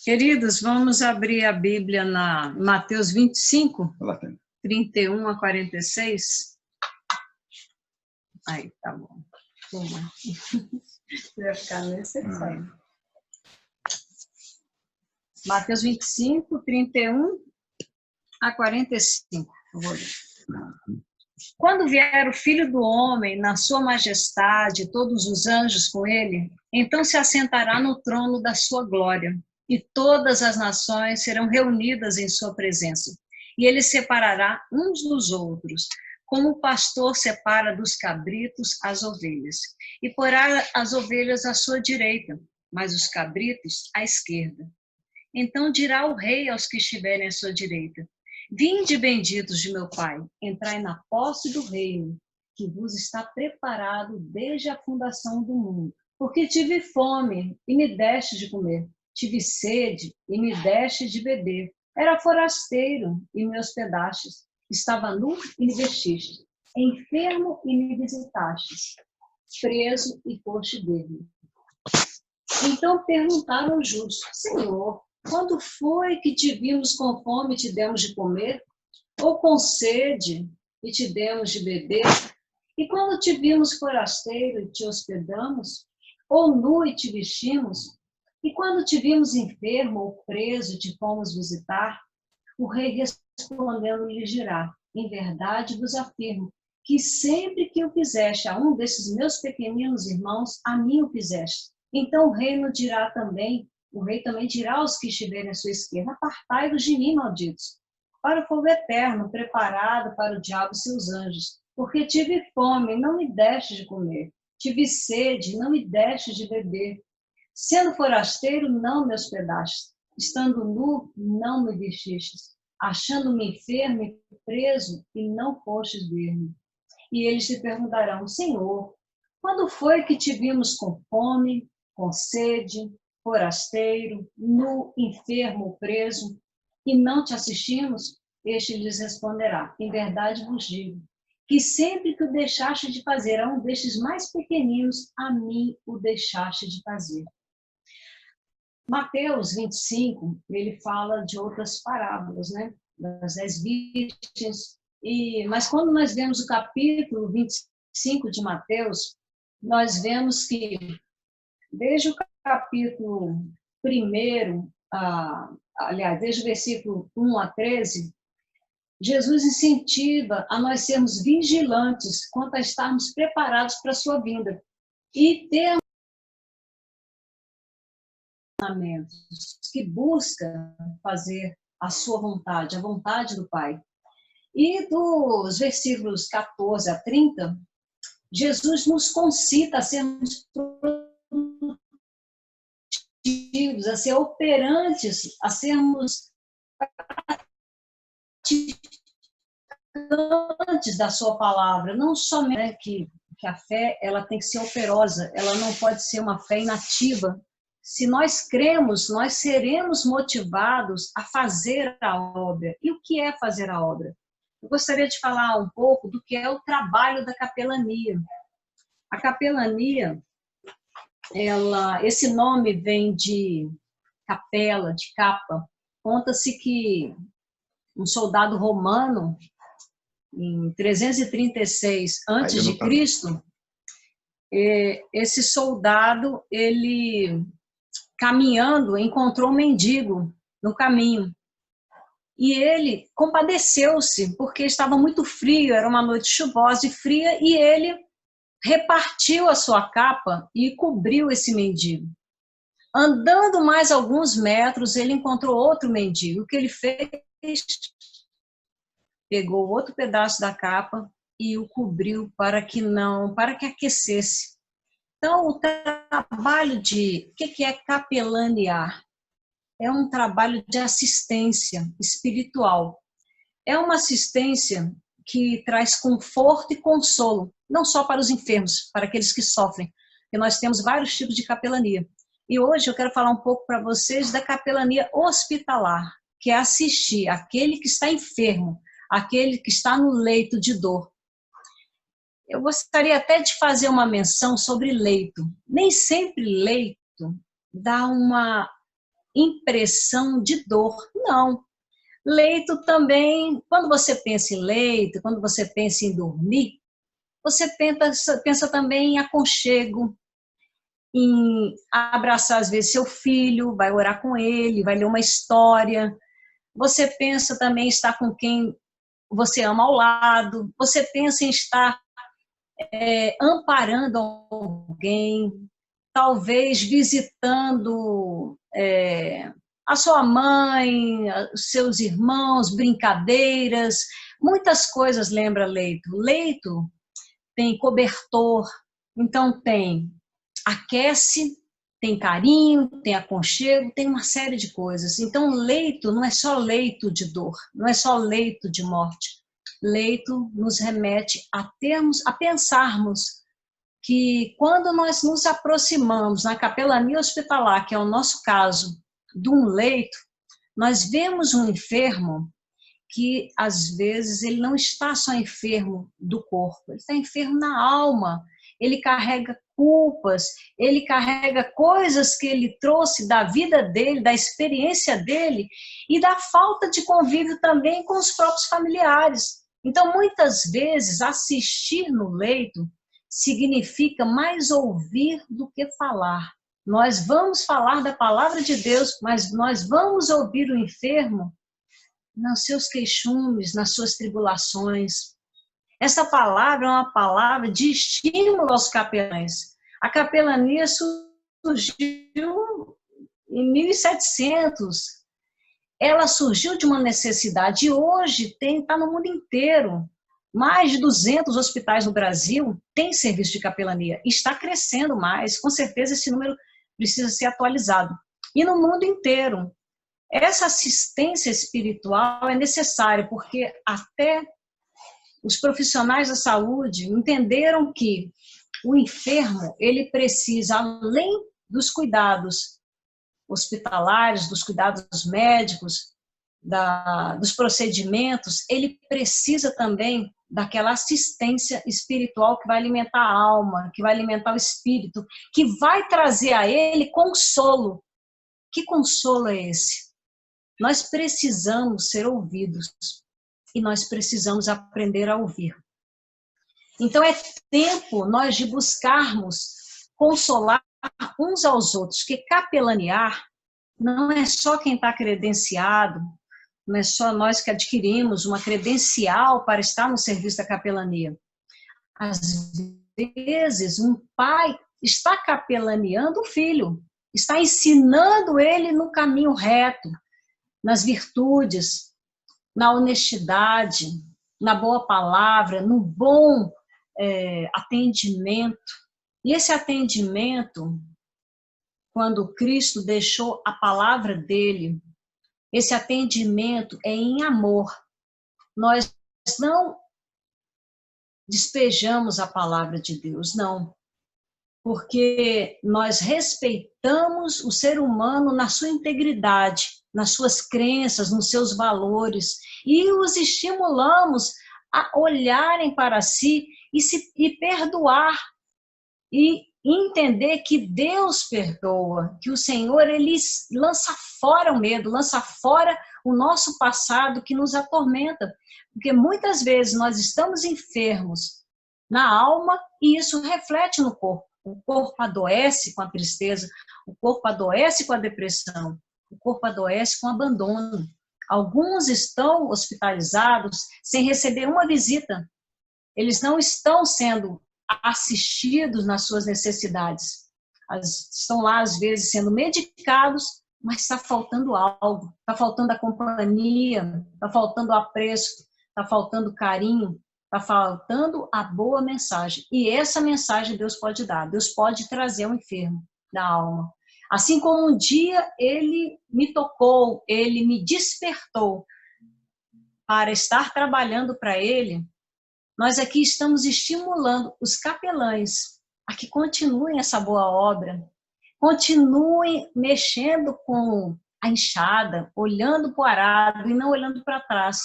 Queridos, vamos abrir a Bíblia na Mateus 25, 31 a 46. Aí, tá bom. Vai ficar necessário. Mateus 25, 31 a 45. Eu vou ler. Quando vier o Filho do Homem, na sua majestade, todos os anjos com ele, então se assentará no trono da sua glória, e todas as nações serão reunidas em sua presença. E ele separará uns dos outros, como o pastor separa dos cabritos as ovelhas, e porá as ovelhas à sua direita, mas os cabritos à esquerda. Então dirá o rei aos que estiverem à sua direita: Vinde, benditos de meu Pai, entrai na posse do reino, que vos está preparado desde a fundação do mundo. Porque tive fome, e me deste de comer. Tive sede, e me deste de beber. Era forasteiro, e me hospedastes. Estava nu, e me vestistes. Enfermo, e me visitastes. Preso, e foste ver-me. Então perguntaram os justos: Senhor, quando foi que te vimos com fome e te demos de comer? Ou com sede e te demos de beber? E quando te vimos forasteiro e te hospedamos? Ou nu e te vestimos? E quando te vimos enfermo ou preso e te fomos visitar? O rei respondendo lhe dirá: Em verdade vos afirmo que sempre que o fizeste a um desses meus pequeninos irmãos, a mim o fizeste. Então o rei também dirá aos que estiverem à sua esquerda: Apartai-vos de mim, malditos, para o fogo eterno, preparado para o diabo e seus anjos. Porque tive fome, e não me deste de comer. Tive sede, e não me deste de beber. Sendo forasteiro, não me hospedaste. Estando nu, não me vestistes. Achando-me enfermo e preso, e não fostes ver-me. E eles te perguntarão: Senhor, quando foi que te vimos com fome, com sede, forasteiro, nu, enfermo, preso, e não te assistimos? Este lhes responderá: Em verdade vos digo, que sempre que o deixaste de fazer a um destes mais pequeninos, a mim o deixaste de fazer. Mateus 25, ele fala de outras parábolas, né? Das 10 virgens. Mas quando nós vemos o capítulo 25 de Mateus, nós vemos que desde o capítulo 1, desde o versículo 1 a 13, Jesus incentiva a nós sermos vigilantes quanto a estarmos preparados para a sua vinda e ter que busca fazer a sua vontade, a vontade do Pai. E dos versículos 14 a 30, Jesus nos concita a sermos produtivos, a ser operantes, a sermos praticantes da sua palavra, não somente, né, que a fé ela tem que ser operosa, ela não pode ser uma fé inativa. Se nós cremos, nós seremos motivados a fazer a obra. E o que é fazer a obra? Eu gostaria de falar um pouco do que é o trabalho da capelania. A capelania, esse nome vem de capela, de capa. Conta-se que um soldado romano, em 336 a.C., esse soldado, ele caminhando, encontrou um mendigo no caminho. E ele compadeceu-se, porque estava muito frio, era uma noite chuvosa e fria, e ele repartiu a sua capa e cobriu esse mendigo. Andando mais alguns metros, ele encontrou outro mendigo. O que ele fez? Pegou outro pedaço da capa e o cobriu para que aquecesse. Então, o trabalho o que é capelanear? É um trabalho de assistência espiritual. É uma assistência que traz conforto e consolo, não só para os enfermos, para aqueles que sofrem, porque nós temos vários tipos de capelania. E hoje eu quero falar um pouco para vocês da capelania hospitalar, que é assistir aquele que está enfermo, aquele que está no leito de dor. Eu gostaria até de fazer uma menção sobre leito. Nem sempre leito dá uma impressão de dor. Não. Leito também, quando você pensa em leito, quando você pensa em dormir, você pensa também em aconchego, em abraçar, às vezes, seu filho, vai orar com ele, vai ler uma história. Você pensa também em estar com quem você ama ao lado. Você pensa em estar amparando alguém, talvez visitando a sua mãe, os seus irmãos, brincadeiras, muitas coisas lembra leito. Leito tem cobertor, então tem aquece, tem carinho, tem aconchego, tem uma série de coisas. Então leito não é só leito de dor, não é só leito de morte. Leito nos remete a pensarmos que quando nós nos aproximamos na capelania hospitalar, que é o nosso caso, de um leito, nós vemos um enfermo que, às vezes, ele não está só enfermo do corpo, ele está enfermo na alma, ele carrega culpas, ele carrega coisas que ele trouxe da vida dele, da experiência dele, e da falta de convívio também com os próprios familiares. Então, muitas vezes, assistir no leito significa mais ouvir do que falar. Nós vamos falar da palavra de Deus, mas nós vamos ouvir o enfermo nos seus queixumes, nas suas tribulações. Essa palavra é uma palavra de estímulo aos capelães. A capelania surgiu em 1700. Ela surgiu de uma necessidade e hoje está no mundo inteiro. Mais de 200 hospitais no Brasil têm serviço de capelania. Está crescendo mais. Com certeza esse número precisa ser atualizado. E no mundo inteiro. Essa assistência espiritual é necessária, porque até os profissionais da saúde entenderam que o enfermo, ele precisa, além dos cuidados hospitalares, dos cuidados médicos, dos procedimentos, ele precisa também daquela assistência espiritual que vai alimentar a alma, que vai alimentar o espírito, que vai trazer a ele consolo. Que consolo é esse? Nós precisamos ser ouvidos e nós precisamos aprender a ouvir. Então é tempo nós de buscarmos consolar uns aos outros, que capelanear não é só quem está credenciado, não é só nós que adquirimos uma credencial para estar no serviço da capelania. Às vezes, um pai está capelaneando o filho, está ensinando ele no caminho reto, nas virtudes, na honestidade, na boa palavra, no bom atendimento. E esse atendimento, quando Cristo deixou a palavra dele, esse atendimento é em amor. Nós não despejamos a palavra de Deus, não. Porque nós respeitamos o ser humano na sua integridade, nas suas crenças, nos seus valores, e os estimulamos a olharem para si e perdoar, e entender que Deus perdoa, que o Senhor, ele lança fora o medo, lança fora o nosso passado que nos atormenta, porque muitas vezes nós estamos enfermos na alma e isso reflete no corpo. O corpo adoece com a tristeza, o corpo adoece com a depressão, o corpo adoece com o abandono. Alguns estão hospitalizados sem receber uma visita. Eles não estão sendo assistidos nas suas necessidades. Estão lá, às vezes, sendo medicados, mas está faltando algo. Está faltando a companhia, está faltando o apreço, está faltando carinho, está faltando a boa mensagem. E essa mensagem Deus pode dar. Deus pode trazer um enfermo da alma. Assim como um dia ele me tocou, ele me despertou para estar trabalhando para ele, nós aqui estamos estimulando os capelães a que continuem essa boa obra, continuem mexendo com a enxada, olhando para o arado e não olhando para trás.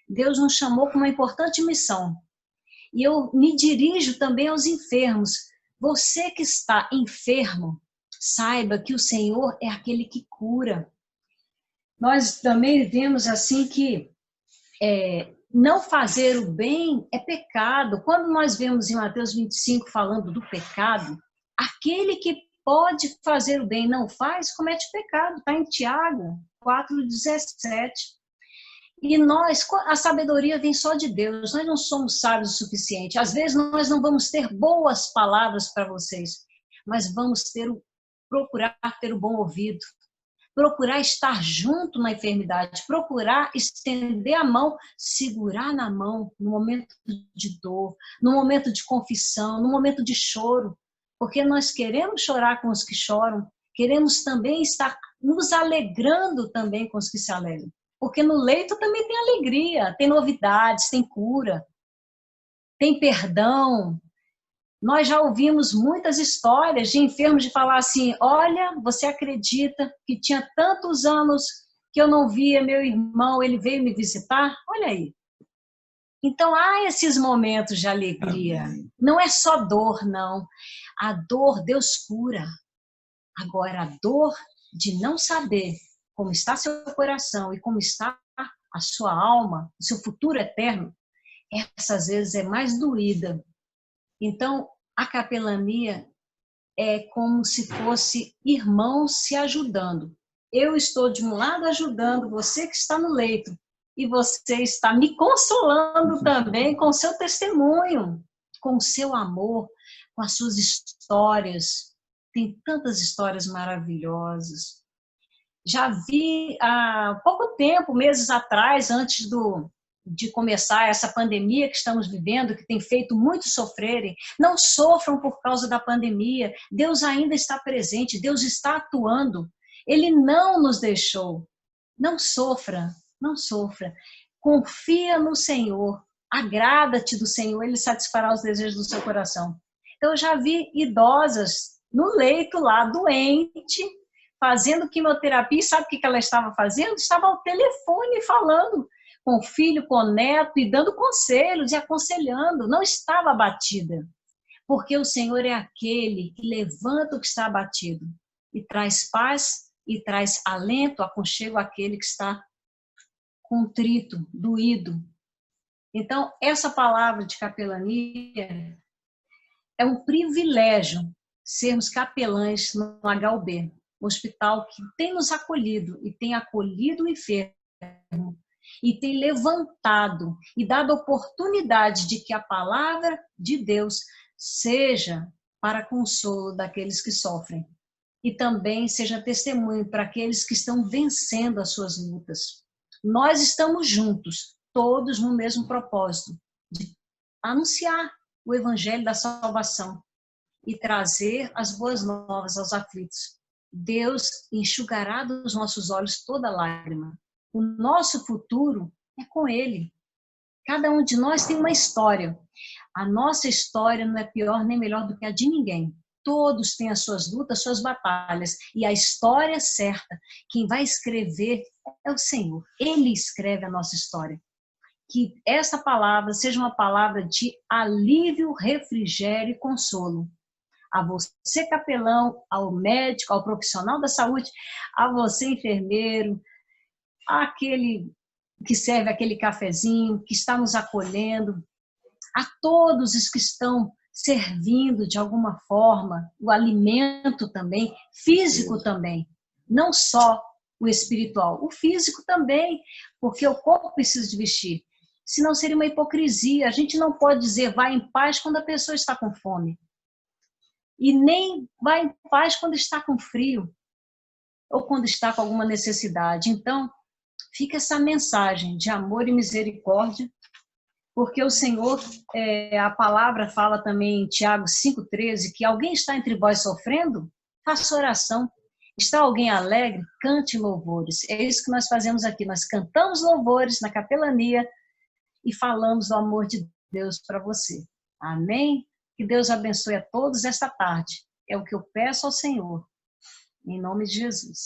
Deus nos chamou para uma importante missão. E eu me dirijo também aos enfermos. Você que está enfermo, saiba que o Senhor é aquele que cura. Nós também vemos assim que não fazer o bem é pecado. Quando nós vemos em Mateus 25 falando do pecado, aquele que pode fazer o bem e não faz, comete pecado. Está em Tiago 4,17. E a sabedoria vem só de Deus, nós não somos sábios o suficiente. Às vezes nós não vamos ter boas palavras para vocês, mas vamos procurar ter o bom ouvido, procurar estar junto na enfermidade, procurar estender a mão, segurar na mão no momento de dor, no momento de confissão, no momento de choro, porque nós queremos chorar com os que choram, queremos também estar nos alegrando também com os que se alegram. Porque no leito também tem alegria, tem novidades, tem cura, tem perdão. Nós já ouvimos muitas histórias de enfermos de falar assim, olha, você acredita que tinha tantos anos que eu não via meu irmão, ele veio me visitar? Olha aí. Então há esses momentos de alegria. Amém. Não é só dor, não. A dor Deus cura. Agora, a dor de não saber como está seu coração e como está a sua alma, o seu futuro eterno, essa às vezes é mais doída. Então, a capelania é como se fosse irmãos se ajudando. Eu estou de um lado ajudando você que está no leito e você está me consolando também com o seu testemunho, com o seu amor, com as suas histórias. Tem tantas histórias maravilhosas. Já vi há pouco tempo, meses atrás, antes de começar essa pandemia que estamos vivendo, que tem feito muitos sofrerem. Não sofram por causa da pandemia. Deus ainda está presente, Deus está atuando. Ele não nos deixou. Não sofra, não sofra. Confia no Senhor. Agrada-te do Senhor, Ele satisfará os desejos do seu coração. Então, eu já vi idosas no leito lá, doente, fazendo quimioterapia, e sabe o que ela estava fazendo? Estava ao telefone falando com o filho, com o neto, e dando conselhos e aconselhando, não estava abatida, porque o Senhor é aquele que levanta o que está abatido, e traz paz, e traz alento, aconchego àquele que está contrito, doído. Então, essa palavra de capelania é um privilégio sermos capelães no HUB, hospital que tem nos acolhido e tem acolhido o enfermo e tem levantado e dado oportunidade de que a palavra de Deus seja para consolo daqueles que sofrem e também seja testemunho para aqueles que estão vencendo as suas lutas. Nós estamos juntos, todos no mesmo propósito, de anunciar o evangelho da salvação e trazer as boas novas aos aflitos. Deus enxugará dos nossos olhos toda lágrima. O nosso futuro é com Ele. Cada um de nós tem uma história. A nossa história não é pior nem melhor do que a de ninguém. Todos têm as suas lutas, suas batalhas. E a história certa, quem vai escrever é o Senhor. Ele escreve a nossa história. Que essa palavra seja uma palavra de alívio, refrigério e consolo. A você, capelão, ao médico, ao profissional da saúde, a você, enfermeiro, aquele que serve aquele cafezinho, que está nos acolhendo, a todos os que estão servindo de alguma forma, o alimento também, físico também, não só o espiritual, o físico também, porque o corpo precisa de vestir, senão seria uma hipocrisia. A gente não pode dizer vá em paz quando a pessoa está com fome, e nem vá em paz quando está com frio, ou quando está com alguma necessidade. Então, fica essa mensagem de amor e misericórdia, porque o Senhor, a palavra fala também em Tiago 5,13, que alguém está entre vós sofrendo, faça oração. Está alguém alegre? Cante louvores. É isso que nós fazemos aqui, nós cantamos louvores na capelania e falamos do amor de Deus para você. Amém? Que Deus abençoe a todos esta tarde. É o que eu peço ao Senhor. Em nome de Jesus.